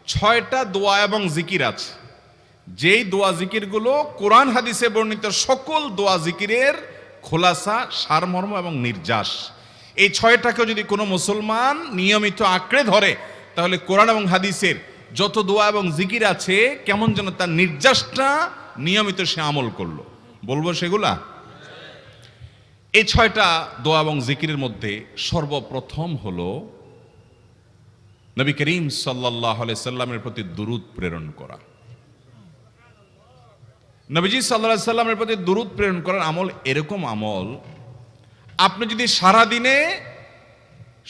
6টা দোয়া এবং জিকির আছে, যেই দোয়া জিকিরগুলো কোরআন হাদিসে বর্ণিত সকল দোয়া জিকিরের খোলাসা, সারমর্ম এবং নির্যাস। এই 6টাকে যদি কোনো মুসলমান নিয়মিত আঁকড়ে ধরে, তাহলে কোরআন এবং হাদিসের যত দোয়া এবং জিকির আছে কেমন যেন তার নির্যাসটা নিয়মিত সে আমল করলো। বলবো সেগুলা? এই 6টা দোয়া এবং জিকিরের মধ্যে সর্বপ্রথম হলো নবী করিম সাল্লাল্লাহু আলাইহি সাল্লামের প্রতি দুরূদ প্রেরণ করা। নবীজি সাল্লাল্লাহু আলাইহি সাল্লামের প্রতি দুরূদ প্রেরণ করার আমল এরকম আমল, আপনি যদি সারা দিনে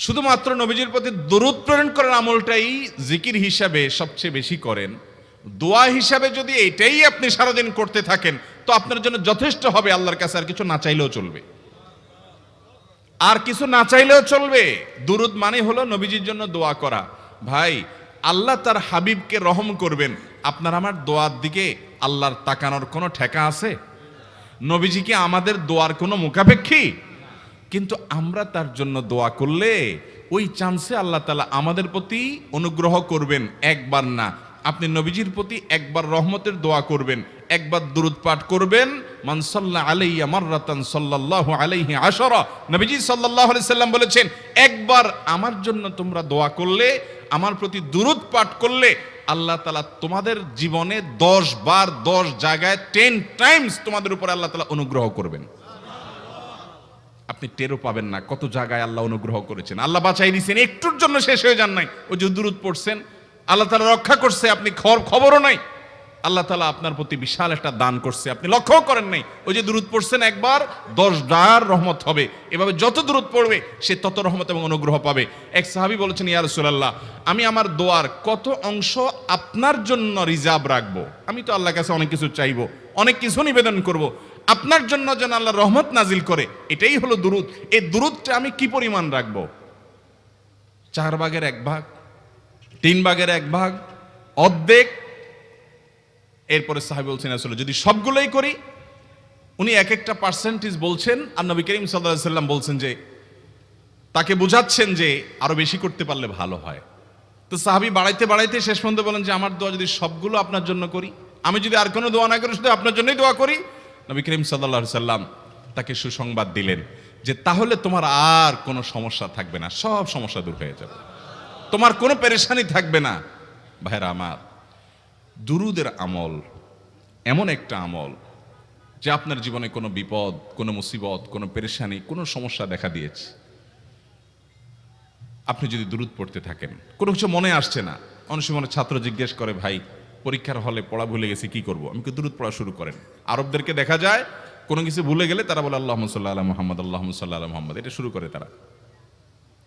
শুধুমাত্র নবীজির প্রতি দুরূদ প্রেরণ করার আমলটাই জিকির হিসাবে সবচেয়ে বেশি করেন, দোয়া হিসাবে যদি এটাই আপনি সারাদিন করতে থাকেন, তো আপনার জন্য যথেষ্ট হবে। আল্লাহর কাছে আর কিছু না চাইলেও চলবে, আর কিছু না চাইলেও চলবে। দুরূদ মানে হলো নবীজির জন্য দোয়া করা। ভাই, আল্লাহ তার হাবিবকে রহম করবেন, আপনার আমার দোয়ার দিকে আল্লাহর তাকানোর কোনো ঠেকা আছে? নবীজি কি আমাদের দোয়ার কোনো মুখাপেক্ষী? কিন্তু আমরা তার জন্য দোয়া করলে ওই চান্সে আল্লাহ তাআলা আমাদের প্রতি অনুগ্রহ করবেন। একবার না, আপনি নবীজির প্রতি একবার রহমতের দোয়া করবেন, একবার দুরূদ পাঠ করবেন। মান সাল্লা আলাইয়া মাররাতান সাল্লাল্লাহু আলাইহি আশারা, নবীজি সাল্লাল্লাহু আলাইহি সাল্লাম বলেছেন, একবার আমার জন্য তোমরা দোয়া করলে, আমার প্রতি দুরূদ পাঠ করলে, আল্লাহ তাআলা তোমাদের জীবনে 10 বার 10 জায়গায় 10 টাইমস তোমাদের উপরে আল্লাহ তাআলা অনুগ্রহ করবেন। আপনি টেরও পাবেন না কত জায়গায় আল্লাহ অনুগ্রহ করেছেন। আল্লাহ বাঁচাই দিয়েছেন, একটুর জন্য শেষ হয়ে যান নাই। ওই যে দুরূদ পড়ছেন, আল্লাহ তাআলা রক্ষা করছে, আপনি খবরও নাই। আল্লাহ তাআলা আপনার প্রতি বিশাল একটা দান করছে, আপনি লক্ষ্যও করেন নাই। ওই যে দুরূদ পড়ছেন একবার, 10 বার রহমত হবে। এভাবে যত দুরূদ পড়বে সে তত রহমত এবং অনুগ্রহ পাবে। এক সাহাবী বলেছেন, ইয়া রাসূলুল্লাহ, আমি আমার দোয়ার কত অংশ আপনার জন্য রিজার্ভ রাখবো? আমি তো আল্লাহর কাছে অনেক কিছু চাইবো, অনেক কিছু নিবেদন করব, আপনার জন্য যেন আল্লাহ রহমত নাজিল করে, এটাই হলো দুরূদ। এই দুরূদটা আমি কি পরিমাণ রাখবো? 4 ভাগের 1 ভাগ, 3 ভাগের 1 ভাগ, অর্ধেক? এরপরে সাহাবী বলছেন, আসলে যদি সবগুলোই করি, উনি এক একটা পার্সেন্টেজ বলছেন, আর নবী করিম সাল্লাল্লাহু আলাইহি সাল্লাম বলছেন যে, তাকে বোঝাচ্ছেন যে আরো বেশি করতে পারলে ভালো হয়। তো সাহাবী বাড়াইতে বাড়াইতে শেষ পর্যন্ত বলেন যে, আমার দোয়া যদি সবগুলো আপনার জন্য করি, আমি যদি আর কোনো দোয়া না করি, শুধু আপনার জন্যই দোয়া করি, নবী করিম সাল্লাল্লাহু আলাইহি সাল্লাম তাকে সুসংবাদ দিলেন যে, তাহলে তোমার আর কোনো সমস্যা থাকবে না, সব সমস্যা দূর হয়ে যাবে, তোমার কোনো পেরেশানি থাকবে না। ভাইরা আমার, দুরূদের আমল এমন একটা আমল যে আপনার জীবনে কোনো বিপদ, কোনো মুসিবত, কোনো পেরেশানি, কোনো সমস্যা দেখা দিয়েছে, আপনি যদি দুরূদ পড়তে থাকেন, কোনো কিছু মনে আসছে না, অনেক সময় ছাত্র জিজ্ঞেস করে, ভাই পরীক্ষার হলে পড়া ভুলে গেছি, কি করব? আমি দুরূদ পড়া শুরু করেন। আরবদেরকে দেখা যায় কোনো কিছু ভুলে গেলে তারা বলে আল্লাহুম্মা সাল্লি আলা মুহাম্মদ, আল্লাহুম্মা সাল্লি আলা মুহাম্মদ, এটা শুরু করে তারা।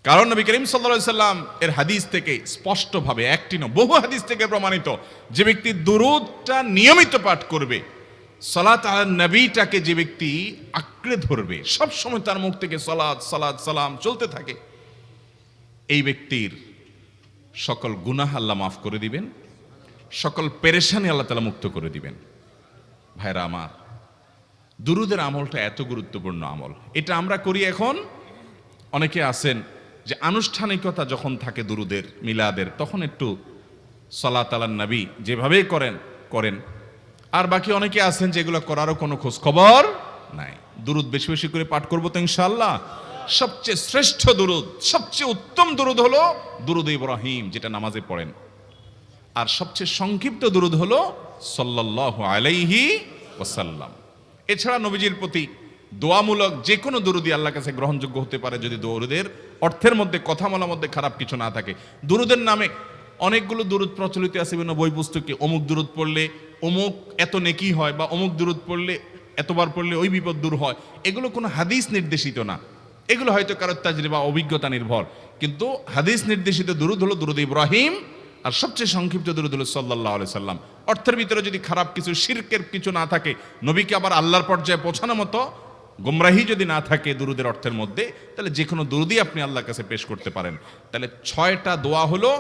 কারণ নবী করিম সাল্লাল্লাহু আলাইহি সাল্লাম এর হাদিস থেকে স্পষ্টভাবে, একটি নয় বহু হাদিস থেকে প্রমাণিত, যে ব্যক্তি দুরূদটা নিয়মিত পাঠ করবে, সালাত আলা নবীটাকে যে ব্যক্তি আঁকড়ে ধরবে, সব সময় তার মুখ থেকে সালাত সালাত সালাম চলতে থাকে, এই ব্যক্তির সকল গুনাহ আল্লাহ মাফ করে দিবেন, সকল পেরেশানি আল্লাহ তাআলা মুক্ত করে দিবেন। ভাইরা আমার, দুরূদের আমলটা এত গুরুত্বপূর্ণ আমল, এটা আমরা করি এখন। অনেকে আছেন যে আনুষ্ঠানিকতা যখন থাকে দুরূদের, মিলাদের, তখন একটু সালাত আলান নবী যেভাবেই করেন। আর বাকি অনেকে আছেন যেগুলো করারও কোনো খোঁজ খবর নাই। দুরূদ বেশি বেশি করে পাঠ করবো তো ইনশাআল্লাহ। সবচেয়ে শ্রেষ্ঠ দুরূদ, সবচেয়ে উত্তম দুরূদ হলো দুরূদ ইব্রাহিম, যেটা নামাজে পড়েন। আর সবচেয়ে সংক্ষিপ্ত দুরূদ হলো সাল্লাল্লাহু আলাইহি ওয়াসাল্লাম। এছাড়া নবীজির প্রতি দোয়ামূলক যে কোনো দুরূদই আল্লাহর কাছে গ্রহণযোগ্য হতে পারে, যদি দুরূদের অর্থের মধ্যে, কথামালার মধ্যে খারাপ কিছু না থাকে। দুরূদের নামে অনেকগুলো দুরূদ প্রচলিত আছে বিভিন্ন বই পুস্তকে, অমুক দুরূদ পড়লে অমুক এত নেকি হয়, বা অমুক দুরূদ পড়লে এতবার পড়লে ওই বিপদ দূর হয়। এগুলো কোনো হাদিস নির্দেশিত না, এগুলো হয়তো কারো তাজরিবা, অভিজ্ঞতা নির্ভর। কিন্তু হাদিস নির্দেশিত দুরূদ হলো দুরূদ ইব্রাহিম, আর সবচেয়ে সংক্ষিপ্ত দুরূদ হলো সাল্লাল্লাহু আলাইহি সাল্লাম। অর্থের ভিতরে যদি খারাপ কিছু, শিরকের কিছু না থাকে, নবীকে আবার আল্লাহর পর্যায়ে পৌঁছানোর মতো গুমরাহি যদি না থাকে দুরূদের অর্থের মধ্যে, তাহলে যে কোনো দুরূদই আপনি আল্লাহর কাছে পেশ করতে পারেন। তাহলে 6টা দোয়া হলো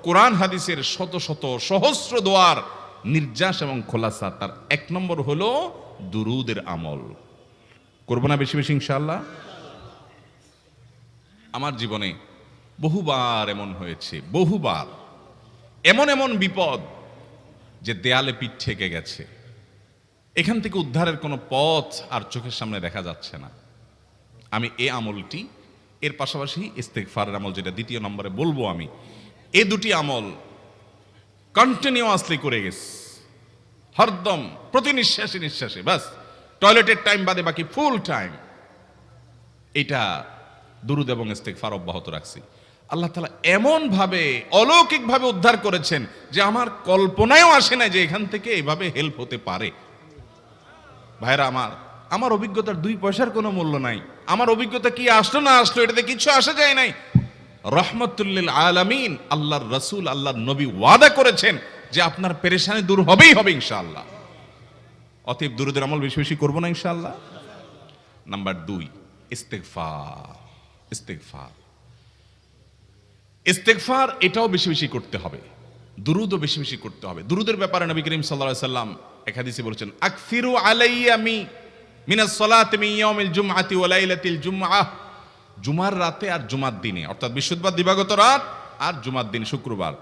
কোরআন হাদিসের শত শত সহস্র দোয়ার নির্যাস এবং খোলাসা। তার 1 নম্বর হলো দুরূদের আমল। করবো না বেশি বেশি ইনশাআল্লাহ? আমার জীবনে বহুবার এমন হয়েছে, বহুবার এমন এমন বিপদ যে দেয়ালে পিঠ ঠেকে গেছে, এখান থেকে উদ্ধারের কোনো পথ আর চোখের সামনে দেখা যাচ্ছে না। আমি এই আমলটি, এর পাশাপাশি ইস্তেগফারের আমল যেটা দ্বিতীয় নম্বরে বলবো আমি, এই দুটি আমল কন্টিনিউয়াসলি করে গেছে, হরদম প্রতি নিঃশ্বাসে নিঃশ্বাসে, বাস টয়লেটের টাইম বাদে বাকি ফুল টাইম এটা দুরূদ এবং ইস্তেগফার অব্যাহত রাখছি। আল্লাহ তাআলা এমন ভাবে অলৌকিক ভাবে উদ্ধার করেছেন যে আমার কল্পনায়ও আসে না যে এখান থেকে এভাবে হেল্প হতে পারে। ভাইরা আমার অভিজ্ঞতার 2 পয়সার কোনো মূল্য নাই। আমার অভিজ্ঞতা কি আসলো না আসলো এটাতে কিছু আসা যায় নাই। রহমতুল্লিল আলামিন আল্লাহর রাসূল আল্লাহর নবী ওয়াদা করেছেন যে আপনার পেরেশানি দূর হবেই হবে ইনশাআল্লাহ। অতএব দুরূদের আমল বেশি বেশি করব না ইনশাআল্লাহ। নাম্বার 2, ইস্তেগফার। ইস্তেগফার ইস্তেগফার এটাও বেশি বেশি করতে হবে, দুরূদও বেশি বেশি করতে হবে। দুরূদের ব্যাপারে নবী করিম সাল্লাল্লাহু আলাইহি সাল্লাম এক হাদিসে বলেছেন, আকসিরু আলাইয়া মিনাস সালাতি মিন ইয়াউমিল জুমআতি ওয়া লাইলাতিল জুমআহ। জুমার রাতে আর জুমার দিনে, অর্থাৎ বৃহস্পতিবার দিবাগত রাত আর জুমার দিন শুক্রবার,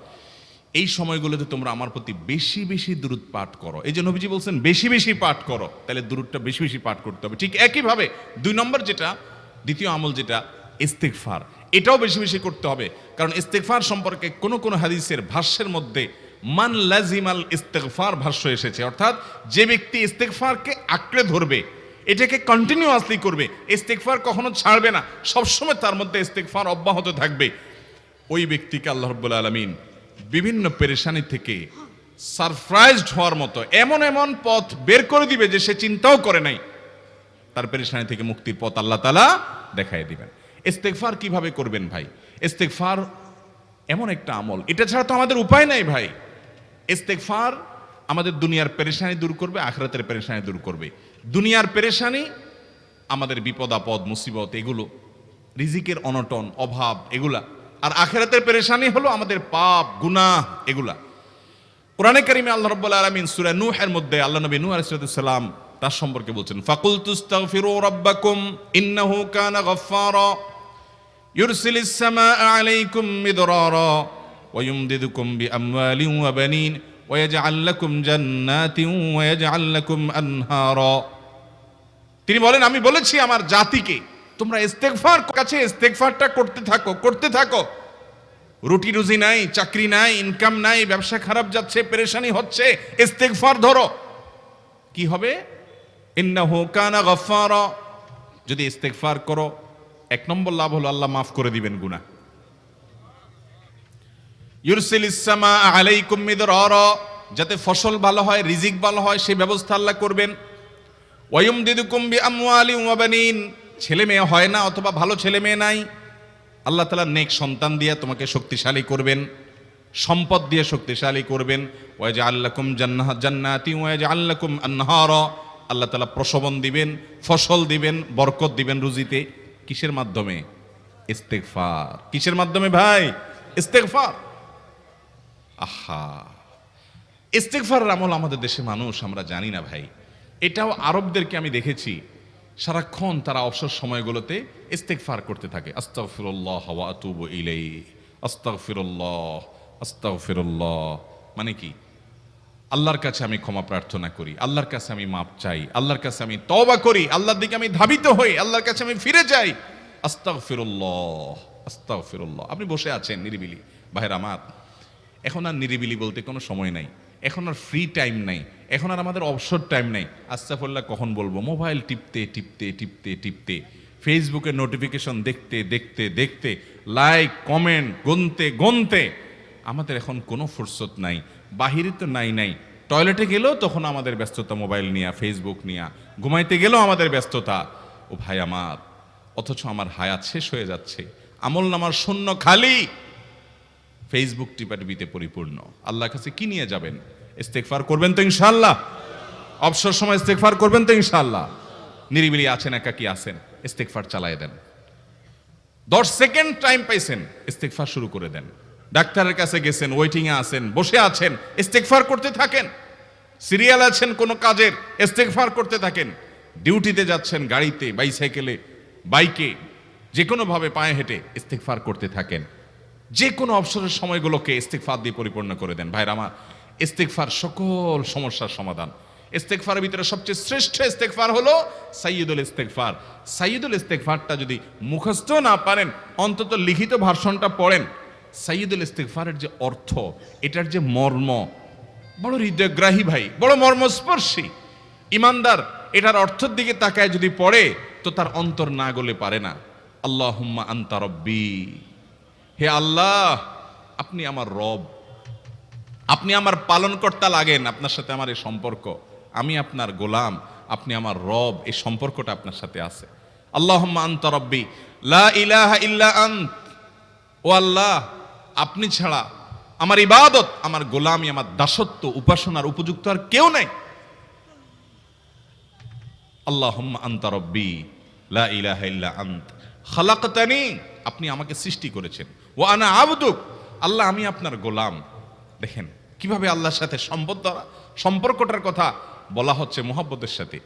এই সময়গুলোতে তোমরা আমার প্রতি বেশি বেশি দুরূদ পাঠ করো। এই যে নবীজি বলছেন বেশি বেশি পাঠ করো, তাহলে দুরূদটা বেশি বেশি পাঠ করতে হবে। ঠিক একইভাবে 2 নম্বর যেটা, দ্বিতীয় আমল যেটা ইস্তেগফার, এটাও বেশি বেশি করতে হবে। কারণ ইস্তেগফার সম্পর্কে কোন কোন হাদিসের ভাষ্যের মধ্যে মান লাজিমাল ইস্তেগফার ভাষ্য এসেছে, অর্থাৎ যে ব্যক্তি ইস্তেগফারকে আঁকড়ে ধরবে, এটাকে কন্টিনিউয়াসলি করবে, ইস্তেগফার কখনো ছাড়বে না, সবসময় তার মধ্যে ইস্তেগফার অব্যাহত থাকবে, ওই ব্যক্তিকে আল্লাহ রাব্বুল আলামিন বিভিন্ন পেরেশানি থেকে সারপ্রাইজড হওয়ার মতো এমন এমন পথ বের করে দিবে যে সে চিন্তাও করে নাই, তার পেরেশানি থেকে মুক্তির পথ আল্লাহ তাআলা দেখায় দিবেন। ইস্তেগফার কিভাবে করবেন ভাই? ইস্তেগফার এমন একটা আমল, এটা ছাড়া তো আমাদের উপায় নাই ভাই। ইস্তেগফার আমাদের দুনিয়ার পেরেশানি দূর করবে, আখিরাতের পেরেশানি দূর করবে। দুনিয়ার পেরেশানি আমাদের বিপদ আপদ মুসিবত এগুলো, রিজিকের অনটন অভাব এগুলা, আর আখিরাতের পেরেশানি হলো আমাদের পাপ গুনাহ এগুলা। কোরআনে কারিমে আল্লাহ রাব্বুল আলামিন সূরা নূহের মধ্যে আল্লাহ নবী নূহ আলাইহিস সালাম তার সম্পর্কে বলছেন, ফাকুলতুস্তাগফিরু রাব্বাকুম ইন্নাহু কানা গাফফারা ইউরসিলিস সামাআ আলাইকুম মিদরারা ওয়া ইউমদিদুকুম বিআমওয়ালিন ওয়া বানিন ওয়া ইয়াজআল লাকুম জান্নাতিন ওয়া ইয়াজআল লাকুম আনহারা। তিনি বলেন, আমি বলেছি আমার জাতিকে তোমরা ইস্তেগফার কাছে ইস্তেগফারটা করতে থাকো। রুটি রুজি নাই, চাকরি নাই, ইনকাম নাই, ব্যবসা খারাপ যাচ্ছে, পেরেশানি হচ্ছে, ইস্তেগফার ধরো, কি হবে? ইন্নাহু কানা গাফফারা। যদি ইস্তেগফার করো, 1 নম্বর লাভ হলো আল্লাহ মাফ করে দিবেন গুনাহ। ইউরসিলিস সামাআ আলাইকুম মিদরারা, যাতে ফসল ভালো হয়, রিজিক ভালো হয় সেই ব্যবস্থা আল্লাহ করবেন। ওয়া ইউমদিদুকুম বিআমওয়ালিন ওয়া বানিন, ছেলে মেয়ে হয় না অথবা ভালো ছেলে মেয়ে নাই, আল্লাহ তাআলা নেক সন্তান দিয়ে তোমাকে শক্তিশালী করবেন, সম্পদ দিয়ে শক্তিশালী করবেন। ওয়া ইয়াজআল লাকুম জান্নাতি ওয়া ইয়াজআল লাকুম আনহারা, আল্লাহ তাআলা প্রসবন দিবেন, ফসল দিবেন, বরকত দিবেন রুজিতে। কিসের মাধ্যমে? ইস্তেগফার। কিসের মাধ্যমে ভাই? ইস্তেগফার। আহা, ইস্তেগফারের আমল আমাদের দেশে মানুষ আমরা জানি না ভাই। এটাও আরবদেরকে আমি দেখেছি সারাক্ষণ তারা অবসর সময়গুলোতে ইস্তেগফার করতে থাকে, আস্তাগফিরুল্লাহ ওয়া আতুবু ইলাইহি, আস্তাগফিরুল্লাহ আস্তাগফিরুল্লাহ। মানে কি? আল্লাহর কাছে আমি ক্ষমা প্রার্থনা করি, আল্লাহর কাছে আমি মাপ চাই, আল্লাহর কাছে আমি তওবা করি, আল্লাহর দিকে আমি ধাবিত হই, আল্লাহর কাছে আমি ফিরে যাই, আস্তাগফিরুল্লাহ আস্তাগফিরুল্লাহ। আপনি বসে আছেন নিরিবিলি, ভাইরা আমার এখন আর নিরিবিলি বলতে কোনো সময় নাই, এখন আর ফ্রি টাইম নাই, এখন আর আমাদের অবসর টাইম নাই। আস্তাগফিরুল্লাহ কখন বলবো? মোবাইল টিপতে টিপতে টিপতে টিপতে, ফেসবুকের নোটিফিকেশন দেখতে দেখতে দেখতে, লাইক কমেন্ট গুনতে গুনতে আমাদের এখন কোনো ফুরসত নাই। বাহিরে তো নাই, টয়লেটে গেলেও তখন আমাদের ব্যস্ততা মোবাইল নিয়ে, ফেসবুক নিয়ে, ঘুমাইতে গেলেও আমাদের ব্যস্ততা। ও ভাই আমার, অথচ আমার হায়াত শেষ হয়ে যাচ্ছে, আমল নামার শূন্য খালি, ফেসবুক টিপাটিপিতে পরিপূর্ণ। আল্লাহর কাছে কি নিয়ে যাবেন? ইস্তেগফার করবেন তো ইনশাআল্লাহ? অবসর সময় ইস্তেগফার করবেন তো ইনশাআল্লাহ? নিরিবিলি আছেন, একাকী আছেন, ইস্তেগফার চালায় দেন। 10 সেকেন্ড টাইম পাইছেন, ইস্তেগফার শুরু করে দেন। ডাক্তারের কাছে গেছেন, ওয়েটিং এ আছেন, বসে আছেন, ইস্তেগফার করতে থাকেন। সিরিয়াল আছেন কোনো কাজের, ইস্তেগফার করতে থাকেন। ডিউটিতে যাচ্ছেন, গাড়িতে, বাইসাইকেলে, বাইকে, যে কোনো ভাবে পায়ে হেঁটে ইস্তেগফার করতে থাকেন। যে কোনো অবসরের সময়গুলোকে ইস্তিগফার দিয়ে পরিপূর্ণ করে দেন। ভাইরা আমার, ইস্তিগফার সকল সমস্যার সমাধান। ইস্তিগফারের ভিতরে সবচেয়ে শ্রেষ্ঠ ইস্তিগফার হলো সাইয়্যিদুল ইস্তিগফার। সাইয়্যিদুল ইস্তিগফারটা যদি মুখস্থ না পারেন, অন্তত লিখিত ভার্সনটা পড়েন। সাইয়্যিদুল ইস্তিগফারের যে অর্থ, এটার যে মর্ম, বড় হৃদয়গ্রাহী ভাই, বড় মর্মস্পর্শী। ইমানদার এটার অর্থের দিকে তাকায় যদি পড়ে, তো তার অন্তর না গলে পারে না। আল্লাহুম্মা আনতা রব্বি, হে আল্লাহ আপনি আমার রব, আপনি আমার পালনকর্তা লাগেন। আপনার সাথে আমার এই সম্পর্ক, আমি আপনার গোলাম, আপনি আমার রব, এই সম্পর্কটা আপনার সাথে আছে। আল্লাহুম্মা আনতা রব্বি লা ইলাহা ইল্লা আন্ত, ও আল্লাহ আপনি ছাড়া আমার ইবাদত, আমার গোলামি, আমার দাসত্ব, উপাসনার উপযুক্ত আর কেউ নাই। আল্লাহুম্মা আনতা রব্বি লা ইলাহা ইল্লা আন্ত খালাকতানি, আপনি আমাকে সৃষ্টি করেছেন। ওয়া আনা আবদুক, আল্লাহ আমি আপনার গোলাম। দেখেন কিভাবে আল্লাহর সাথে সম্পর্কটার কথা বলা হচ্ছে মুহাব্বতের সাথে।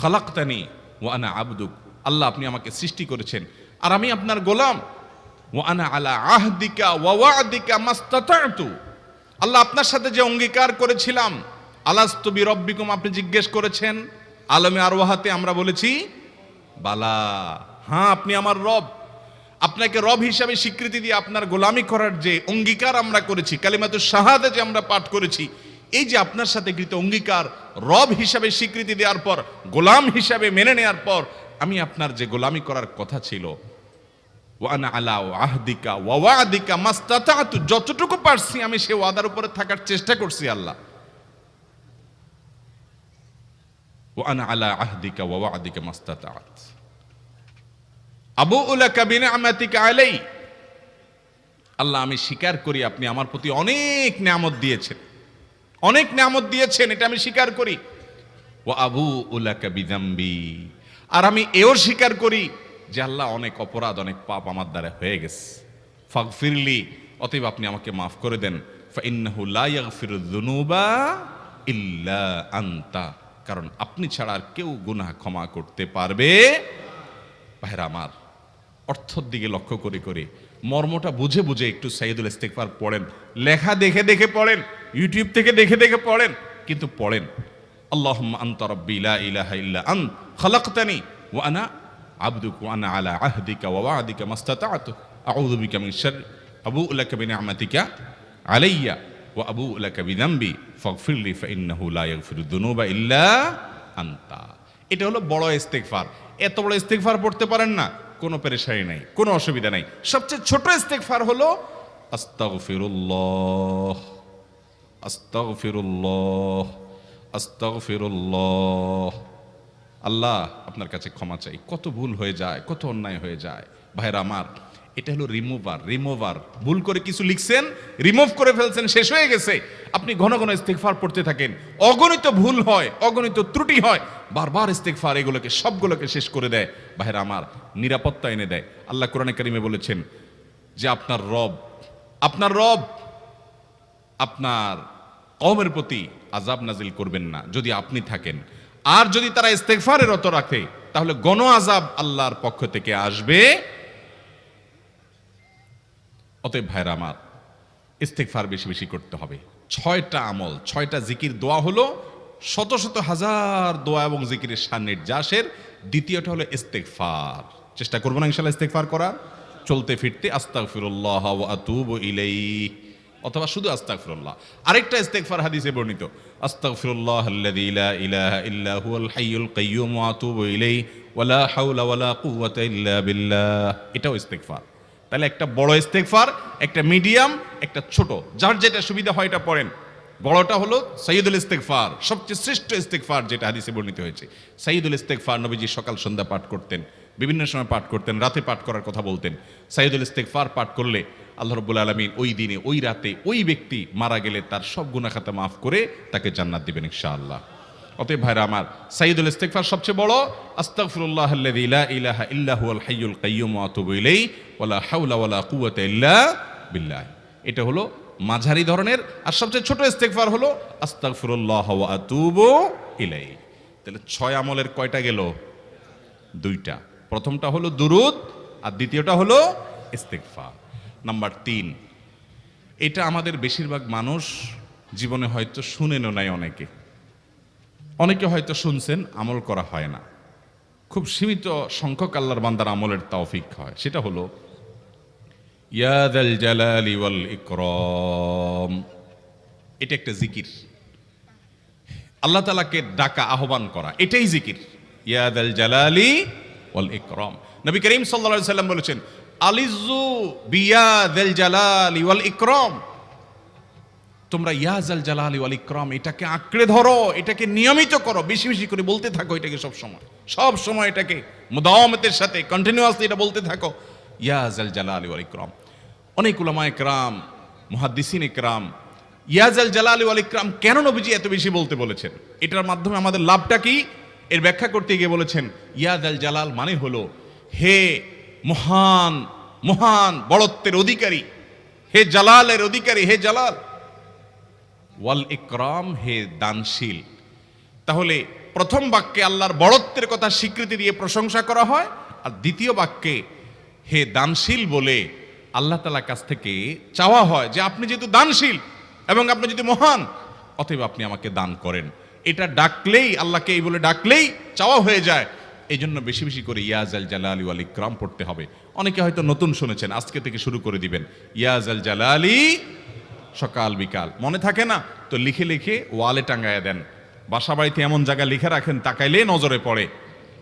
খালাকতানি ওয়া আনা আবদুক, আল্লাহ আপনি আমাকে সৃষ্টি করেছেন আর আমি আপনার গোলাম। ওয়া আনা আলা আহদিকা ওয়া ওয়া'দিকা মাস্তাতা'তু, আল্লাহ আপনার সাথে যে অঙ্গীকার করেছিলাম, আলাস্তু বিরব্বিকুম, আপনি জিজ্ঞেস করেছেন। আলমে আরওয়াহাতে আমরা বলেছি বালা, হ্যাঁ আপনি আমার রব। আপনাকে রব হিসাবে স্বীকৃতি দিয়ে আপনার গোলামি করার যে অঙ্গীকার আমরা করেছি, কালিমাতুশ শাহাদা যে আমরা পাঠ করেছি, এই যে আপনার সাথে কৃত অঙ্গীকার, রব হিসাবে স্বীকৃতি দেওয়ার পর, গোলাম হিসাবে মেনে নেওয়ার পর, আমি আপনার যে গোলামি করার কথা ছিল, ওয়া আনা আলা আহদিকা ওয়া ওয়া'দিকা মাস্তাতা'তু, যতটুকু পারছি আমি সে ওয়াদার উপরে থাকার চেষ্টা করছি আল্লাহ। ওয়া আনা আলা আহদিকা ওয়া ওয়া'দিকা মাস্তাতা'ত আবুউ লাকা বিনি'মাতিকা আলাই, আল্লাহ আমি স্বীকার করি আপনি আমার প্রতি অনেক নিয়ামত দিয়েছেন, অনেক নিয়ামত দিয়েছেন, এটা আমি স্বীকার করি। ওয়া আবুউ লাকা বিযামবি, আর আমি এও স্বীকার করি যে আল্লাহ অনেক অপরাধ, অনেক পাপ আমার দ্বারা হয়ে গেছে। ফাগফিরলি, অতএব আপনি আমাকে মাফ করে দেন। ফাইন্নাহু লা ইয়াগফিরুয যুনুবা ইল্লা আনতা, কারণ আপনি ছাড়া আর কেউ গুনাহ ক্ষমা করতে পারবে। ভাইরা আমার, অর্থের দিকে লক্ষ্য করে করে, মর্মটা বুঝে বুঝে একটু সাইয়্যিদুল ইস্তিগফার পড়েন। লেখা দেখে দেখে পড়েন, ইউটিউব থেকে দেখে দেখে পড়েন, কিন্তু পড়েন। আল্লাহুম্মা আনতা রাব্বি লা ইলাহা ইল্লা আন্ত খালাকতানি ওয়া আনা আবদুকা ওয়া আনা আলা আহদিকা ওয়া ওয়া'দিকা মাস্তাতা'তু আউযু বিকা মিন শাররি আবুউ লাকা বিনি'মাতিকা আলাইয়া ওয়া আবুউ লাকা বিযামবি ফাগফিরলি ফাইন্নাহু লা ইয়াগফিরুয যুনুবা ইল্লা আনতা। এটা হলো বড় ইস্তিগফার। এত বড় ইস্তিগফার পড়তে পারেন না, কোনো পেরেশানি নাই, কোনো অসুবিধা নাই। সবচেয়ে ছোট ইস্তিগফার হলো আস্তাগফিরুল্লাহ আস্তাগফিরুল্লাহ আস্তাগফিরুল্লাহ। আল্লাহ আপনার কাছে ক্ষমা চাই, কত ভুল হয়ে যায়, কত অন্যায় হয়ে যায়। ভাইরা আমার, এটা হলো রিমুভার। ভুল করে কিছু লিখছেন, রিমুভ করে ফেলছেন, শেষ হয়ে গেছে। আপনি ঘন ঘন ইস্তিগফার পড়তে থাকেন, অগণিত ভুল হয়, অগণিত ত্রুটি হয়, বারবার ইস্তিগফার এগুলোকে সবগুলোকে শেষ করে দেয়। ভাইরা আমার, নিরাপত্তা এনে দেয়। আল্লাহ কোরআনে কারিমে বলেছেন যে আপনার রব আপনার কওমের প্রতি আযাব নাজিল করবেন না যদি আপনি থাকেন, আর যদি তারা ইস্তিগফারে রত রাখে তাহলে গণ আযাব আল্লাহর পক্ষ থেকে আসবে। অতএব ভাইরা আমার, ইস্তিগফার বেশি বেশি করতে হবে। 6টা আমল, 6টা জিকির, দোয়া হলো শত শত হাজার দোয়া এবং জিকিরের সান্নিধ্যাসের। দ্বিতীয়টা হলো ইস্তিগফার। চেষ্টা করবো না ইনশাআল্লাহ ইস্তিগফার করার, চলতে ফিরতে আস্তাগফিরুল্লাহ ওয়া আতুবু ইলাইহি, অথবা শুধু আস্তাগফিরুল্লাহ। আরেকটা ইস্তিগফার হাদিসে বর্ণিত, আস্তাগফিরুল্লাহাল্লাযী লা ইলাহা ইল্লা হুয়াল হাইয়ুল কাইয়্যুম ওয়া আতুবু ইলাইহি ওয়া লা হাওলা ওয়া লা কুওয়াতা ইল্লা বিল্লাহ। এটাও ইস্তিগফার। তাহলে একটা বড় ইস্তিগফার, একটা মিডিয়াম, একটা ছোট, যার যেটা সুবিধা হয় এটা পড়েন। বড়টা হলো সাইয়্যিদুল ইস্তিগফার, সবচেয়ে শ্রেষ্ঠ ইস্তিগফার যেটা হাদিসে বর্ণিত হয়েছে। সাইয়্যিদুল ইস্তিগফার নবীজি সকাল সন্ধ্যা পাঠ করতেন, বিভিন্ন সময় পাঠ করতেন, রাতে পাঠ করার কথা বলতেন। সাইয়্যিদুল ইস্তিগফার পাঠ করলে আল্লাহ রাব্বুল আলামিন ওই দিনে, ওই রাতে, ওই ব্যক্তি মারা গেলে তার সব গুনাহ খাতা মাফ করে তাকে জান্নাত দিবেন ইনশাআল্লাহ। অতএব ভাইরা আমার, সাইয়্যিদুল ইস্তিগফার সবচেয়ে বড়, আস্তাগফিরুল্লাহাল্লাযী লা ইলাহা ইল্লা হুয়াল হাইয়ুল কাইয়্যুম ওয়া আতুবু ইলাইহি ওয়া লা হাওলা ওয়া লা কুওয়াতা ইল্লা বিল্লাহ। এটা হলো মাঝারি ধরনের। আর সবচেয়ে ছোট ইস্তিগফার হলো আস্তাগফিরুল্লাহ ওয়া আতুবু ইলাইহি। তাহলে 6 আমলের কয়টা গেল? 2টা। প্রথমটা হলো দুরূদ আর দ্বিতীয়টা হলো ইস্তিগফার। নাম্বার 3, এটা আমাদের বেশিরভাগ মানুষ জীবনে হয়তো শুনেনও নাই, অনেকে হয়তো শুনছেন, আমল করা হয় না। খুব সীমিত সংখ্যক আল্লাহর বান্দার আমলের তৌফিক হয়। সেটা হলো ইয়া যাল জালালি ওয়াল ইকরাম। এটা একটা জিকির, আল্লাহ তাআলাকে ডাকা, আহ্বান করা, এটাই জিকির। ইয়া যাল জালালি ওয়াল ইকরাম। নবী করিম সাল্লাল্লাহু আলাইহি সাল্লাম বলেছেন, আলিজু বিয়া যাল জালালি ওয়াল ইকরাম। তোমরা ইয়া যাল জালালি ওয়াল ইকরাম এটাকে আঁকড়ে ধরো, এটাকে নিয়মিত করো, বেশি বেশি করে বলতে থাকো এটাকে সব সময় এটাকে মুদাওয়ামাতের সাথে কন্টিনিউয়াসলি এটা বলতে থাকো, ইয়া যাল জালালি ওয়াল ইকরাম। অনেক উলামায়ে কেরাম, মুহাদ্দিসিনে কেরাম ইয়া যাল জালালি ওয়াল ইকরাম কেন নবীজি এত বেশি বলতে বলেছেন, এটার মাধ্যমে আমাদের লাভটা কি, এর ব্যাখ্যা করতে গিয়ে বলেছেন ইয়া যাল জালাল মানে হলো হে মহান মহান বড়ত্বের অধিকারী, হে জালালের অধিকারী, হে জালাল। ওয়াল ইকরাম হে দানশীল। তাহলে প্রথম বাক্যে আল্লাহর বড়ত্বের কথা স্বীকৃতি দিয়ে প্রশংসা করা হয়, আর দ্বিতীয় বাক্যে হে দানশীল বলে আল্লাহ তাআলার কাছ থেকে চাওয়া হয় যে আপনি যেহেতু দানশীল এবং আপনি যদি মহান, অতএব আপনি আমাকে দান করেন। এটা ডাকলেই, আল্লাহকে এই বলে ডাকলেই চাওয়া হয়ে যায়। এই জন্য বেশি বেশি করে ইয়া যাল জালালি ওয়াল ইকরাম পড়তে হবে। অনেকে হয়তো নতুন শুনেছেন, আজকে থেকে শুরু করে দিবেন ইয়া যাল জালালি, সকাল বিকাল মনে থাকে না তো লিখে লিখে ওয়ালে টাঙ্গায় দেন। বাসা বাড়িতে এমন জায়গায় লিখে রাখেন তাকাইলে নজরে পড়ে,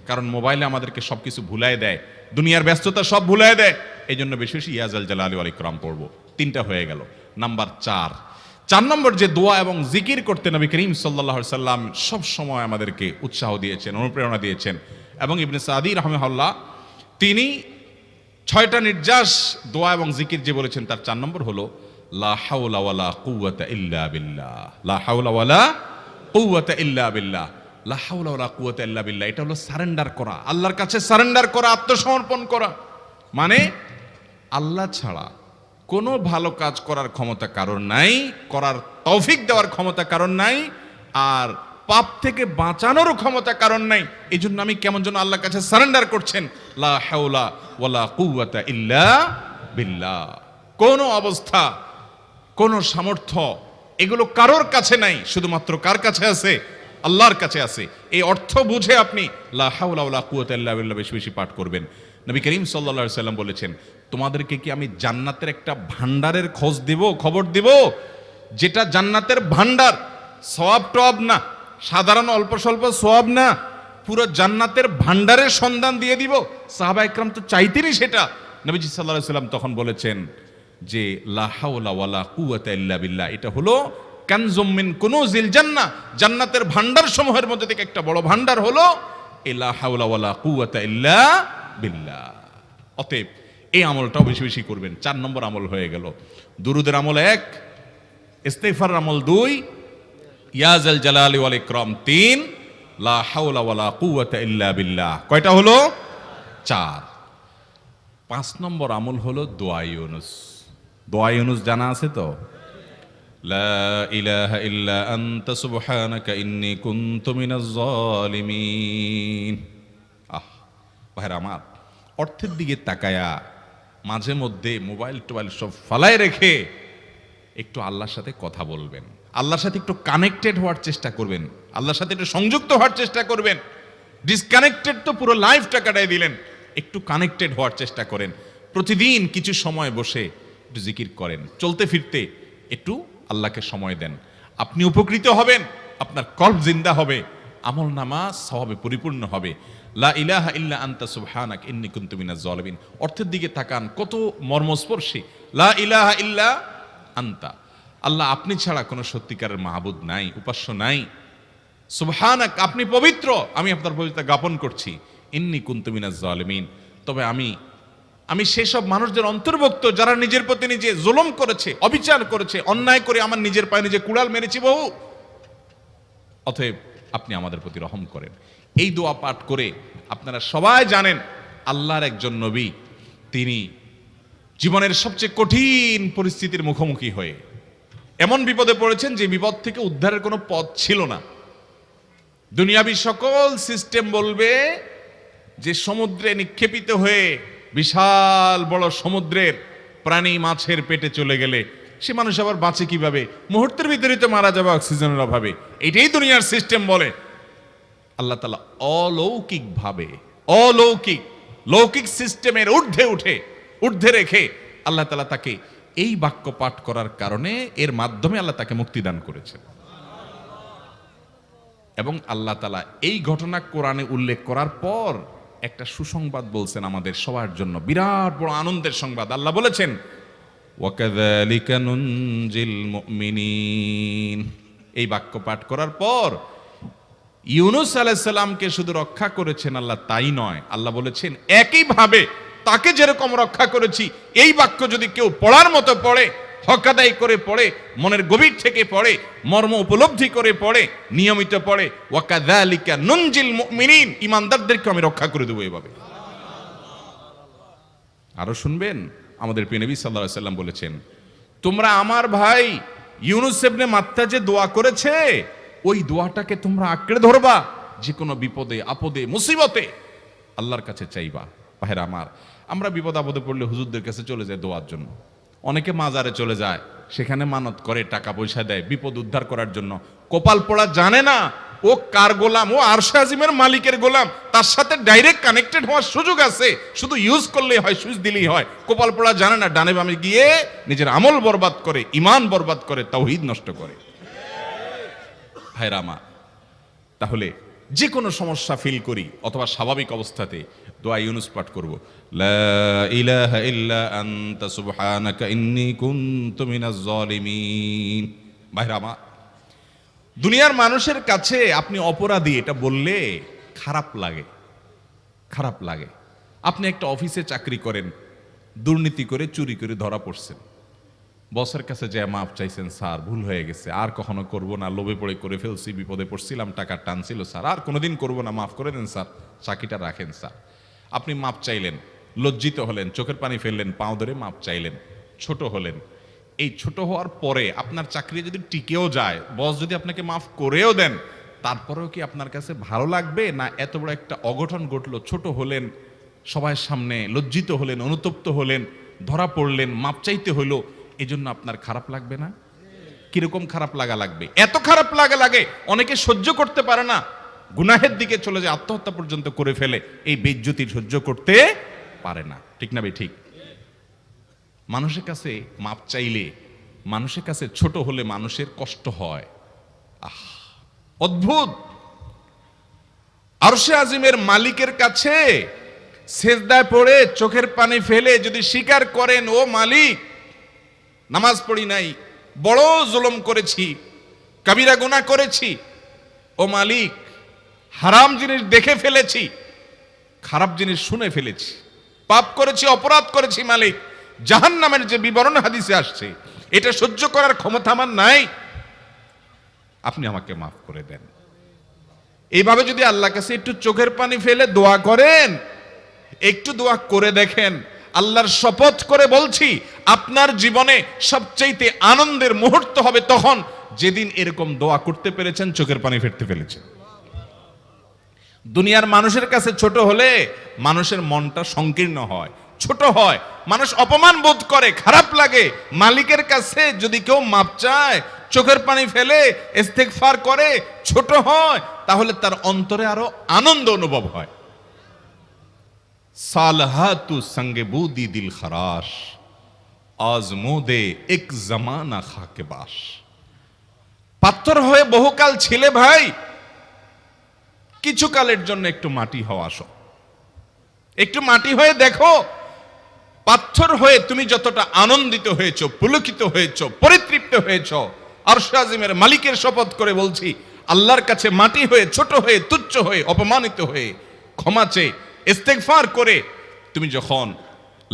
কারণ মোবাইলে আমাদেরকে সবকিছু ভুলায় দেয়, দুনিয়ার ব্যস্ততা সব ভুলায় দেয়। এই জন্য বেশি বেশি ইয়া যাল জালালি ওয়াল ইকরাম পড়বো। 3টা হয়ে গেল। নাম্বার 4 নম্বর যে দোয়া এবং জিকির করতে নবী করিম সাল্লাল্লাহু আলাইহি সাল্লাম সব সময় আমাদেরকে উৎসাহ দিয়েছেন, অনুপ্রেরণা দিয়েছেন। এবং ইবনে সাদি রাহিমাহুল্লাহ তিনি 6টা নির্যাস দোয়া এবং জিকির যে বলেছেন তার 4 নম্বর হলো লা হাওলা ওয়ালা কুওয়াতা ইল্লা বিল্লাহ। লা হাওলা ওয়ালা কুওয়াতা ইল্লা বিল্লাহ। লা হাওলা ওয়ালা কুওয়াতা ইল্লা বিল্লাহ এটা হলো সারেন্ডার করা, আল্লাহর কাছে সারেন্ডার করা, আত্মসমর্পণ করা। মানে আল্লাহ ছাড়া কোনো ভালো কাজ করার ক্ষমতা কারণ নাই, করার তৌফিক দেওয়ার ক্ষমতা কারণ নাই, আর পাপ থেকে বাঁচানোরও ক্ষমতা কারণ নাই। এই জন্য আমি কেমন যেন আল্লাহর কাছে সারেন্ডার করছেন, লা হাওলা ওয়ালা কুওয়াতা ইল্লা বিল্লাহ। কোনো অবস্থা, কোনো সামর্থ্য এগুলো কারোর কাছে নাই, শুধুমাত্র কার কাছে আছে? আল্লাহর কাছে আছে। এই অর্থ বুঝে আপনি লা হাওলা ওয়ালা কুওয়াতা ইল্লা বিল্লাহ বেশি বেশি পাঠ করবেন। নবী করিম সাল্লাল্লাহু আলাইহি সাল্লাম বলেছেন, তোমাদেরকে কি আমি জান্নাতের একটা ভান্ডারের খবর দিব, যেটা জান্নাতের ভান্ডার, সওয়াব টওয়াব না, সাধারণ অল্প স্বল্প সওয়াব না, পুরো জান্নাতের ভান্ডারের সন্ধান দিয়ে দিব। সাহাবা ইকরাম তো চাইতেনই সেটা। নবীজি সাল্লাল্লাহু আলাইহি সাল্লাম তখন বলেছেন যে লা হাওলা ওয়ালা কুওয়াতা ইল্লা বিল্লাহ এটা হলো কানজুম মিন কুনুজিল জান্নাহ, জান্নাতের ভান্ডার সমূহের মধ্যে থেকে একটা বড় ভান্ডার হলো লা হাওলা ওয়ালা কুওয়াতা ইল্লা বিল্লাহ। অতএব এই আমলটাও বেশি বেশি করবেন। 4 নম্বর আমল হয়ে গেল। দুরুদের আমল 1, ইস্তিগফারের আমল 2, ইয়া যাল জালালি ওয়াল ইকরাম 3, লা হাওলা ওয়ালা কুওয়াতা ইল্লা বিল্লাহ। কয়টা হলো? 4। 5 নম্বর আমল হলো দোয়া ইউনুস। দোয়া ইউনুস জানা আছে তো? লা ইলাহা ইল্লা আনতা সুবহানাকা ইন্নী কুনতু মিনাজ জালিমিন। ভাইরা আমার, অর্থের দিকে তাকায়া মাঝে মধ্যে মোবাইল টোবাইল সব ফালায় রেখে একটু আল্লাহর সাথে কথা বলবেন, আল্লাহর সাথে একটু কানেক্টেড হওয়ার চেষ্টা করবেন, আল্লাহর সাথে একটু সংযুক্ত হওয়ার চেষ্টা করবেন। ডিসকানেক্টেড তো পুরো লাইফটা কাটাই দিলেন, একটু কানেক্টেড হওয়ার চেষ্টা করেন। প্রতিদিন কিছু সময় বসে একটু জিকির করেন, চলতে ফিরতে একটু আল্লাহকে সময় দেন। আপনি উপকৃত হবেন, আপনার কল্ব জিন্দা হবে, আমল নামা সওয়াবে পরিপূর্ণ হবে। লা ইলাহা ইল্লা আনতা সুবহানাকা ইন্নী কুনতু মিনাজ জালিমিন। অর্থের দিকে তাকান, কত মর্মস্পর্শী। লা ইলাহা ইল্লা আনতা, আল্লাহ আপনি ছাড়া কোনো সত্যিকারের মাহবুদ নাই, উপাস্য নাই। সুবহানাক, আপনি পবিত্র, আমি আপনার পবিত্রতা জ্ঞাপন করছি। ইন্নী কুনতু মিনাজ জালিমিন, তবে আমি সেসব মানুষদের অন্তর্ভুক্ত যারা নিজের প্রতি নিজে জুলুম করেছে, অবিচার করেছে, অন্যায় করে আমার নিজের পায়ে নিজে কুড়াল মেরেছি বহু। অতএব আপনি আমাদের প্রতি রহম করেন। এই দোয়া পাঠ করে আপনারা সবাই জানেন আল্লাহর একজন নবী, তিনি জীবনের সবচেয়ে কঠিন পরিস্থিতির মুখোমুখি হয়ে এমন বিপদে পড়েছেন যে বিপদ থেকে উদ্ধারের কোনো পথ ছিল না। দুনিয়াবী সকল সিস্টেম বলবে যে সমুদ্রে নিক্ষেপিত হয়ে বিশাল বড় সমুদ্রের প্রাণী মাছের পেটে চলে গেলে সে মানুষ আবার বাঁচে কিভাবে? মুহূর্তের ভিতরেই তো মারা যাবে অক্সিজেনের অভাবে। এটাই দুনিয়ার সিস্টেম বলে। আল্লাহ তাআলা অলৌকিকভাবে লৌকিক সিস্টেমের ঊর্ধ্বে রেখে আল্লাহ তাআলা তাকে এই বাক্য পাঠ করার কারণে এর মাধ্যমে আল্লাহ তাকে মুক্তি দান করেছেন। এবং আল্লাহ তাআলা এই ঘটনা কোরআনে উল্লেখ করার পর একটা সুসংবাদ বলছেন আমাদের সবার জন্য, বিরাট বড় আনন্দের সংবাদ। আল্লাহ বলেছেন, ওয়াকাযালিকা নুনজিল মুমিনিন। এই বাক্য পাঠ করার পর ইউনূস আলাইহিস সালামকে শুধু রক্ষা করেছেন আল্লাহ তাই নয়, আল্লাহ বলেছেন একইভাবে তাকে যেরকম রক্ষা করেছি, এই বাক্য যদি কেউ পড়ার মতো পড়ে, হক আদায় করে পড়ে, মনের গভীর থেকে পড়ে, মর্ম উপলব্ধি করে পড়ে, নিয়মিত পড়ে, ওয়াকাযালিকা নুনজিল মুমিনিন, ঈমানদারদেরকে আমি রক্ষা করে দেব এভাবে। আরো শুনবেন, আমাদের প্রিয় নবী সাল্লাল্লাহু আলাইহি সাল্লাম বলেছেন, তোমরা আমার ভাই ইউনূস ইবনে মাত্তা যে দোয়া করেছে, ওই দোয়াটাকে তোমরা আঁকড়ে ধরবা, যে কোনো বিপদে আপদে মুসিবতে আল্লাহর কাছে চাইবা। ভাইরা আমার, আমরা বিপদ আপদে পড়লে হুজুরদের কাছে চলে যায় দোয়ার জন্য। অনেকে মাজারে চলে যায়, সেখানে মানত করে, টাকা পয়সা দেয় বিপদ উদ্ধার করার জন্য। কপাল পোড়া জানে না ও কার গোলাম, ও আরশে আজিমের মালিকের গোলাম, তার সাথে ডাইরেক্ট কানেক্টেড হওয়ার সুযোগ আছে, শুধু ইউজ করলেই হয়, সুইচ দিলেই হয়। কপাল পোড়া জানে না, ডানে বামে গিয়ে নিজের আমল বরবাদ করে, ঈমান বরবাদ করে, তাওহীদ নষ্ট করে। ভাইরা আমার, তাহলে যে কোনো সমস্যা ফিল করি অথবা স্বাভাবিক অবস্থাতে দোয়া ইউনূস পাঠ করব, লা ইলাহা ইল্লা আনতা সুবহানাকা ইন্নী কুনতু মিনাজ জালিমিন। ভাইরা আমার, দুনিয়ার মানুষের কাছে আপনি অপরাধী এটা বললে খারাপ লাগে। আপনি একটা অফিসে চাকরি করেন, দুর্নীতি করে চুরি করে ধরা পড়ছেন, বসের কাছে যে মাপ চাইছেন, স্যার ভুল হয়ে গেছে, আর কখনো করব না, লোভে পড়ে করে ফেলছি, বিপদে পড়ছিলাম, টাকা টানছিল স্যার, আর কোনোদিন করব না, মাফ করে দেন স্যার, চাকরিটা রাখেন স্যার। আপনি মাপ চাইলেন, লজ্জিত হলেন, চোখের পানি ফেললেন, পাও ধরে মাপ চাইলেন, ছোট হলেন। এই ছোট হওয়ার পরে আপনার চাকরি যদি টিকেও যায়, বস যদি আপনাকে মাফ করেও দেন, তারপরেও কি আপনার কাছে ভালো লাগবে? না এত বড় একটা অঘটন ঘটলো, ছোট হলেন, সবার সামনে লজ্জিত হলেন, অনুতপ্ত হলেন, ধরা পড়লেন, মাপ চাইতে হলো, এই জন্য আপনার খারাপ লাগবে না? কিরকম খারাপ লাগবে? এত খারাপ লাগে অনেকে সহ্য করতে পারে না, গুনাহের দিকে চলে যায়, আত্মহত্যা পর্যন্ত করে ফেলে, এই বেইজ্জতি সহ্য করতে পারে না। ঠিক না ভাই? ঠিক। মানুষের কাছে মাপ চাইলে, মানুষের কাছে ছোট হলে মানুষের কষ্ট হয়। অদ্ভুত। আরশে আজিমের মালিকের কাছে সেজদায় পড়ে চোখের পানি ফেলে যদি স্বীকার করেন, ও মালিক, নামাজ পড়ি নাই, বড় জুলুম করেছি, কাবিরা গুনাহ করেছি, ও মালিক, হারাম জিনিস দেখে ফেলেছি, খারাপ জিনিস শুনে ফেলেছি, পাপ করেছি, অপরাধ করেছি মালিক, জাহান্নামের যে বিবরণ হাদিসে আসছে, এটা সহ্য করার ক্ষমতা আমার নাই, আপনি আমাকে মাফ করে দেন। এইভাবে যদি আল্লাহর কাছে একটু চোখের পানি ফেলে দোয়া করেন, একটু দোয়া করে দেখেন, আল্লাহর শপথ করে বলছি, আপনার জীবনে সবচেয়ে আনন্দের মুহূর্ত হবে তখন যেদিন এরকম দোয়া করতে পেরেছেন, চোখের পানি ফেলতে পেরেছেন। দুনিয়ার মানুষের কাছে ছোট হলে মানুষের মনটা সংকীর্ণ হয়, ছোট হয়, মানুষ অপমান বোধ করে, খারাপ লাগে। মালিকের কাছে যদি কেউ মাপ চায়, চোখের পানি ফেলে, ইস্তেগফার করে, ছোট হয়, তাহলে তার অন্তরে আরো আনন্দ অনুভব হয়। সালহাতু সঙ্গে বুদি দিল খরাশ, আজমোদে এক জামানা খাকে বাস। পাথর হয়ে বহুকাল ছিলে ভাই, কিছু কালের জন্য একটু মাটি হওয়া আসো, একটু মাটি হয়ে দেখো, পাথর হয়ে তুমি যতটা আনন্দিত হয়েছো, পুলকিত হয়েছো, পরিতৃপ্ত হয়েছো, আরশে আজিমের মালিকের শপথ করে বলছি, আল্লাহর কাছে মাটি হয়ে, ছোট হয়ে, তুচ্ছ হয়ে, অপমানিত হয়ে, ক্ষমা চেয়ে, ইস্তেগফার করে তুমি যখন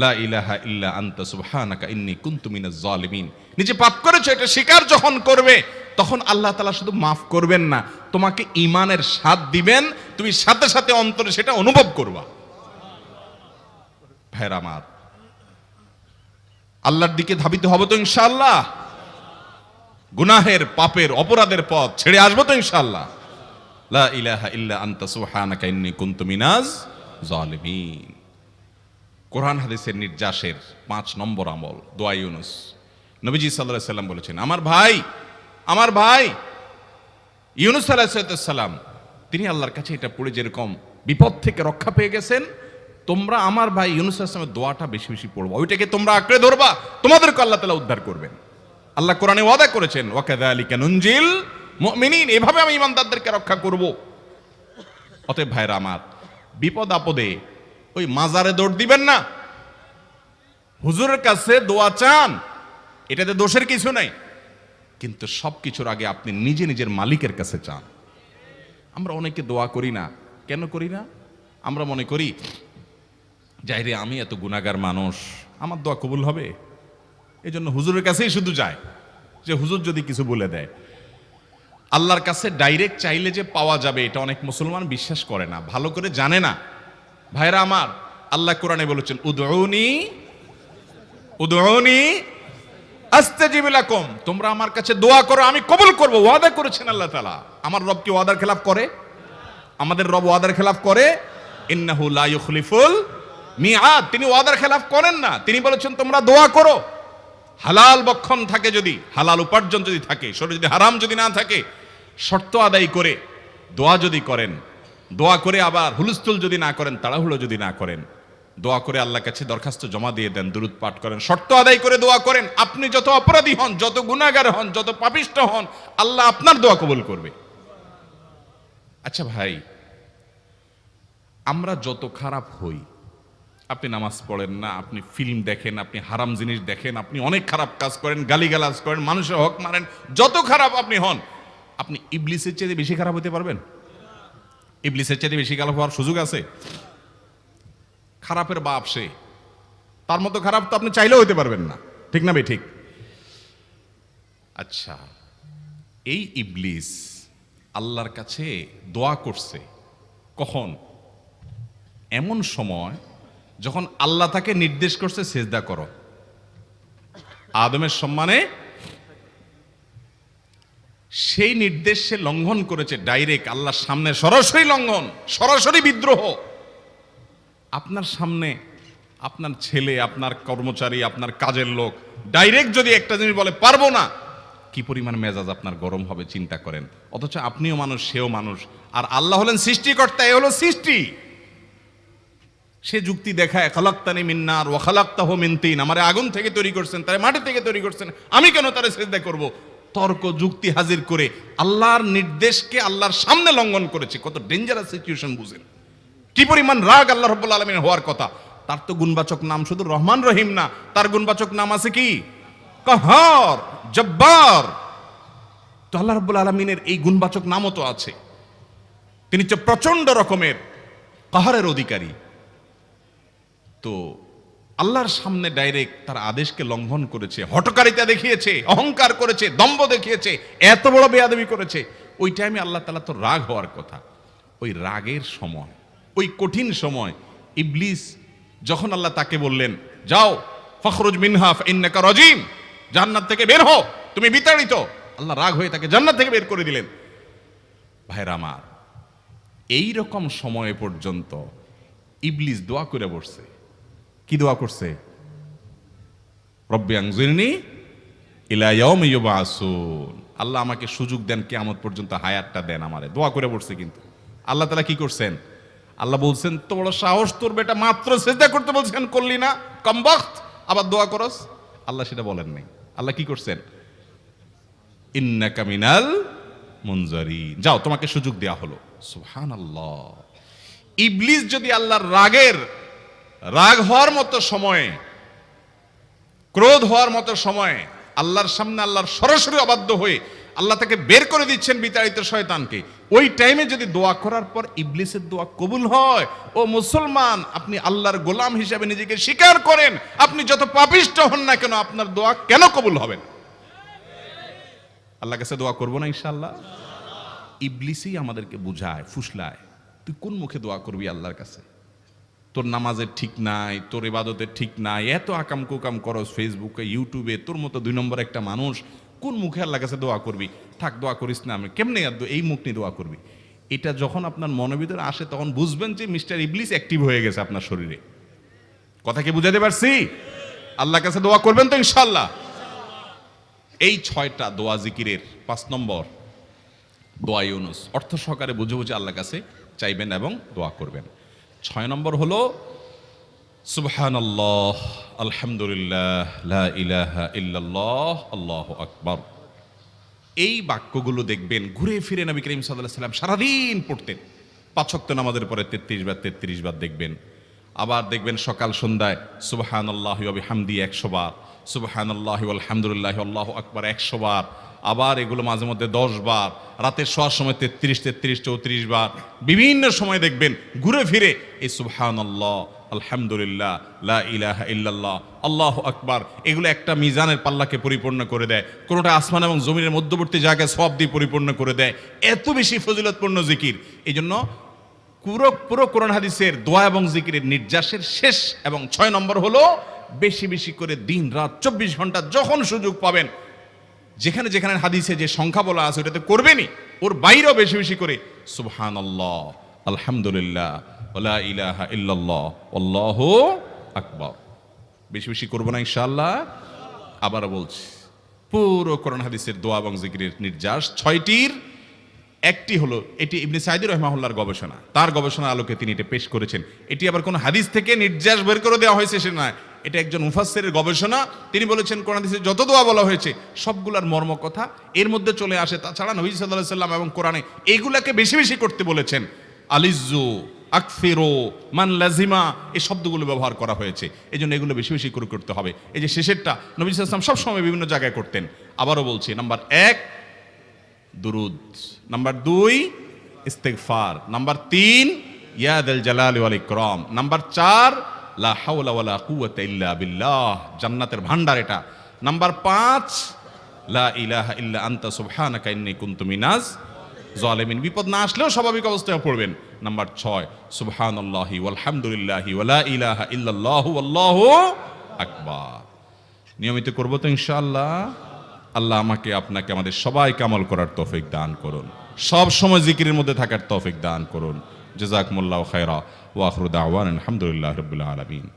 লা ইলাহা ইল্লা আনতা সুবহানাকা ইন্নী কুনতু মিনাজ জালিমিন, নিজে পাপ করেছো এটা স্বীকার যখন করবে, তখন আল্লাহ তাআলা শুধু মাফ করবেন না, তোমাকে ঈমানের স্বাদ দিবেন, তুমি সাথে সাথে অন্তরে সেটা অনুভব করবা। ভাইরা আমার, আল্লাহর দিকে ধাবিত হব তো ইনশাআল্লাহ, গুনাহের, পাপের, অপরাধের পথ ছেড়ে আসবো তো ইনশাআল্লাহ। লা ইলাহা ইল্লা আনতা সুবহানাকা ইন্নী কুনতু মিনাজ জালিমিন। কোরআন হাদিসের নির্যাসের 5 নম্বর আমল দোয়া ইউনুস। নবীজি সাল্লাল্লাহু আলাইহি সাল্লাম বলেছেন, আমার ভাই ইউনুস আলাইহিস সালাম তিনি আল্লাহর কাছে এটা পড়ে যেরকম বিপদ থেকে রক্ষা পেয়ে গেছেন, তোমরা আমার ভাই ইউনুস আলাইহিস সালামের দোয়াটা বেশি বেশি পড়বা, ওইটাকে তোমরা আঁকড়ে ধরবা, তোমাদেরকে আল্লাহ তাআলা উদ্ধার করবেন। আল্লাহ কোরআনে ওয়াদা করেছেন, ওয়া কাযালিকা নুনজিল মুমিনিন, এভাবে আমি ঈমানদারদেরকে রক্ষা করব। অতএব ভাইরা আমার, বিপদ আপদে ওই মাজারে দৌড় দিবেন না, হুজুরের কাছে দোয়া চান, এটাতে দোষের কিছু নাই, কিন্তু সবকিছুর আগে আপনি নিজে নিজের মালিকের কাছে চান। আমরা অনেকে দোয়া করি না, কেন করি না? আমরা মনে করি যাই রে, আমি এত গুনাহগার মানুষ, আমার দোয়া কবুল হবে, এই জন্য হুজুরের কাছেই শুধু যায়, যে হুজুর যদি কিছু বলে দেয়। আল্লাহর কাছে ডাইরেক্ট চাইলে যে পাওয়া যাবে, এটা অনেক মুসলমান বিশ্বাস করে না, ভালো করে জানে না। ভাইরা আমার, আল্লাহ কোরআনে বলেছেন, উদউনি আস্তাজিব লাকুম, তোমরা আমার কাছে দোয়া করো, আমি কবুল করব, ওয়াদা করেছেন আল্লাহ তাআলা। আমার রব কি ওয়াদার খেলাফ করে? আমাদের রব ওয়াদার খেলাফ করে? ইন্নাহু লা ইউখলিফুল মিআদ, তিনি ওয়াদার খেলাফ করেন না। তিনি বলেছেন তোমরা দোয়া করো, হালাল বক্ষণ থাকে, যদি হালাল উপার্জন যদি থাকে, শরীরে যদি হারাম যদি না থাকে, শর্ত আদায় করে দোয়া যদি করেন, দোয়া করে আবার হুলস্থুল যদি না করেন, তাড়াহুড়ো যদি না করেন, দোয়া করে আল্লাহর কাছে দরখাস্ত জমা দিয়ে দেন, দুরূদ পাঠ করেন, শর্ত আদায় করে দোয়া করেন, আপনি যত অপরাধী হন, যত গুনাহগার হন, যত পাপিষ্ঠ হন, আল্লাহ আপনার দোয়া কবুল করবে। আচ্ছা ভাই, আমরা যত খারাপ হই, আপনি নামাজ পড়েন না, আপনি ফিল্ম দেখেন, আপনি হারাম জিনিস দেখেন, আপনি অনেক খারাপ কাজ করেন, গালিগালাজ করেন, মানুষের হক মারেন, যত খারাপ আপনি হন, আপনি ইবলিসের চেয়ে বেশি খারাপ হতে পারবেন? ইবলিসের চেয়ে বেশি খারাপ হওয়ার সুযোগ আছে? খারাপের বাপ সে, তার মতো খারাপ তো আপনি চাইলেও হতে পারবেন না, ঠিক না ভাই? ঠিক। আচ্ছা, এই ইবলিস আল্লাহর কাছে দোয়া করছে কখন? এমন সময় যখন আল্লাহ তাকে নির্দেশ করছে সিজদা করো, আদমের সম্মানে। সেই নির্দেশ সে লঙ্ঘন করেছে, ডাইরেক্ট আল্লাহর সামনে সরাসরি লঙ্ঘন, সরাসরি বিদ্রোহ। আপনার সামনে আপনার ছেলে, আপনার কর্মচারী, আপনার কাজের লোক ডাইরেক্ট যদি একটা জিনিস বলে পারবো না, কি পরিমাণ মেজাজ আপনার গরম হবে চিন্তা করেন। অথচ আপনিও মানুষ, সেও মানুষ, আর আল্লাহ হলেন সৃষ্টিকর্তা, এ হলো সৃষ্টি। সে যুক্তি দেখায়, খালাক্তানি মিন নার ওয়া খালাক্তাহু মিন তিন, আমারে আগুন থেকে তৈরি করছেন, তারে মাটি থেকে তৈরি করছেন, আমি কেন তারে সিজদা করব? তর্ক যুক্তি হাজির করে আল্লাহর নির্দেশকে আল্লাহর সামনে লঙ্ঘন করেছে। কত ডেঞ্জারাস সিচুয়েশন বুঝেন, কি পরিমাণ রাগ আল্লাহ রাব্বুল আলামিনের হওয়ার কথা। তার তো গুণবাচক নাম শুধু রহমান রহিম না, তার গুণবাচক নাম আছে কি? কাহার, জব্বার। তো আল্লাহ রাব্বুল আলামিনের এই গুণবাচক নামও তো আছে। তিনি তো প্রচন্ড রকমের কাহারের অধিকারী। তো আল্লাহর সামনে ডাইরেক্ট তার আদেশকে লঙ্ঘন করেছে, হঠকারিতা দেখিয়েছে, অহংকার করেছে, দম্ভ দেখিয়েছে, এত বড় বেয়াদবি করেছে। ওই টাইমে আল্লাহ তাআলা তো রাগ হওয়ার কথা। ওই রাগের সময়, ওই কঠিন সময় ইবলিস যখন আল্লাহ তাকে বললেন, যাও ফখরুজ মিনহা ফাইন্নাকা রাজিম, জান্নাত থেকে বের হও, তুমি বিতাড়িত, আল্লাহ রাগ হয়ে তাকে জান্নাত থেকে বের করে দিলেন। ভাইরা আমার, এই রকম সময় পর্যন্ত ইবলিস দোয়া করে বসছে। কি দোয়া করছে? রব্বি আনজিরনি ইলা ইয়াউমি ইউবআসুন, আল্লাহ আমাকে সুযোগ দেন, কিয়ামত পর্যন্ত হায়াতটা দেন আমারে, দোয়া করে বসছে। কিন্তু আল্লাহ তাআলা কি করছেন? আল্লাহ বলছেন, তো বড় সাহস তোর বেটা, মাত্র সিজদা করতে বলছেন করলি না, কমবখত, আবার দোয়া করস? আল্লাহ সেটা বলেন নাই। আল্লাহ কি করছেন? ইন্নাকা মিনাল মুনজারিন, যাও তোমাকে সুযোগ দেয়া হলো। সুবহানাল্লাহ। ইবলিস যদি আল্লাহর রাগ হওয়ার মতো সময়ে, ক্রোধ হওয়ার মতো সময়ে আল্লাহর সামনে আল্লাহর সরাসরি অবাধ্য হয়ে আল্লাহ তাকে বের করে দিচ্ছেন বিতাড়িত শয়তানকে, ওই টাইমে যদি দোয়া করার পর ইবলিসের দোয়া কবুল হয়, ও মুসলমান, আপনি আল্লাহর গোলাম হিসেবে নিজেকে স্বীকার করেন, আপনি যত পাপিষ্ঠ হন না কেন, আপনার দোয়া কেন কবুল হবে না? আল্লাহর কাছে দোয়া করবো না ইনশাআল্লাহ? ইবলিসই আমাদেরকে বুঝায়, ফুসলায়, তুই কোন মুখে দোয়া করবি আল্লাহর কাছে? তোর নামাজের ঠিক নাই, তোর ইবাদতের ঠিক নাই, এত আকাম কুকাম করস ফেসবুকে, ইউটিউবে, তোর মতো 2 নম্বর একটা মানুষ, কোন মুখে আল্লাহর কাছে দোয়া করবি? থাক, দোয়া করিস না, আমি কেমনে এই মুখ নিয়ে দোয়া করবি? এটা যখন আপনার মনের ভিতরে আসে, তখন বুঝবেন যে মিস্টার ইবলিস অ্যাক্টিভ হয়ে গেছে আপনার শরীরে। কথা কি বুঝাতে পারছি? আল্লাহর কাছে দোয়া করবেন তো ইনশাআল্লাহ। এই 6টা দোয়া জিকিরের 5 নম্বর দোয়া ইউনুস, অর্থ সহকারে বুঝে বুঝে আল্লাহর কাছে চাইবেন এবং দোয়া করবেন। 6 নম্বর হলো সুবহানাল্লাহ, আলহামদুলিল্লাহ, লা ইলাহা ইল্লাল্লাহ, আল্লাহু আকবার। এই বাক্যগুলো দেখবেন ঘুরে ফিরে নবী করিম সাল্লাল্লাহু আলাইহি ওয়াসাল্লাম সারাদিন পড়তেন। 5 ওয়াক্ত নামাজের পরে 33 বার দেখবেন। আবার দেখবেন সকাল সন্ধ্যায় সুবহানাল্লাহি ওয়া বিহামদি 100 বার, সুবহানাল্লাহি ওয়াল হামদুলিল্লাহ, আল্লাহু আকবার 100 বার। আবার এগুলো মাঝে মধ্যে 10 বার, রাতের শোয়ার সময় 33, 34 বার। বিভিন্ন সময় দেখবেন ঘুরে ফিরে এই সুবহানাল্লাহ, আলহামদুলিল্লাহ, লা ইলাহা ইল্লাল্লাহ, আল্লাহু আকবার, এগুলো একটা মিজানের পাল্লাকে পরিপূর্ণ করে দেয়। কোনোটা আসমান এবং জমিনের মধ্যবর্তী জায়গায় সওয়াব দিয়ে পরিপূর্ণ করে দেয়। এত বেশি ফজিলতপূর্ণ জিকির। এই জন্য পুরো কোরআন হাদিসের দোয়া এবং জিকিরের নির্যাসের শেষ এবং 6 নম্বর হলো বেশি বেশি করে দিন রাত 24 ঘন্টা যখন সুযোগ পাবেন, যেখানে যেখানে হাদিসে যে সংখ্যা বলা আছে ওটাতে করবেনই, ওর বাইরেও বেশি বেশি করে সুবহানাল্লাহ, আলহামদুলিল্লাহ, লা ইলাহা ইল্লাল্লাহ, আল্লাহু আকবার বেশি বেশি করবো না ইনশাআল্লাহ। আবারও বলছি, পুরো কোরআন হাদিসের দোয়া এবং জিকিরের নির্যাস 6টির একটি হলো, এটি ইবনে সাঈদী রাহিমাহুল্লাহর গবেষণা, তার গবেষণার আলোকে তিনি এটা পেশ করেছেন। এটি আবার কোন হাদিস থেকে নির্যাস বের করে দেওয়া হয়েছে সে নয়, এটা একজন মুফাসসিরের গবেষণা। তিনি বলেছেন কোরআন হাদিসে যত দোয়া বলা হয়েছে সবগুলার মর্ম কথা এর মধ্যে চলে আসে। তাছাড়া নবী সাল্লাল্লাহু আলাইহি সাল্লাম এবং কোরআনে এইগুলাকে বেশি বেশি করতে বলেছেন। আলিজ্জু, আকফিরু, মান লাজিমা, এই শব্দগুলো ব্যবহার করা হয়েছে। এই জন্য এগুলো বেশি বেশি করে করতে হবে। এই যে শেষেরটা নবী সাল্লাল্লাহু আলাইহি ওয়াসাল্লাম সবসময় বিভিন্ন জায়গায় করতেন। আবারও বলছি, নাম্বার 1 দুরুদ, নাম্বার 2 ইস্তিগফার, নাম্বার 3 ইয়া যাল জালালি ওয়াল ইকরাম, নাম্বার 4 লা হাওলা ওয়ালা কুওয়াতা ইল্লা বিল্লাহ, জান্নাতের ভান্ডার এটা, নাম্বার 5 লা ইলাহা ইল্লা আনতা সুবহানাকা ইন্নী কুনতু মিনাজ জালিমিন, বিপদ না আসলেও স্বাভাবিক অবস্থায় পড়বেন। নাম্বার 6 সুবহানাল্লাহি ওয়াল হামদুলিল্লাহি ওয়া লা ইলাহা ইল্লাল্লাহু আল্লাহু আকবার। নিয়মিত করব তো ইনশাআল্লাহ। আল্লাহ আমাকে আপনাকে আমাদের সবাইকে আমল করার তৌফিক দান করুন, সব সময় জিকিরের মধ্যে থাকার তৌফিক দান করুন। জাযাকুমুল্লাহু খায়রা ওয়া আখিরু দাওয়ানা আলহামদুলিল্লাহি রাব্বিল আলামিন।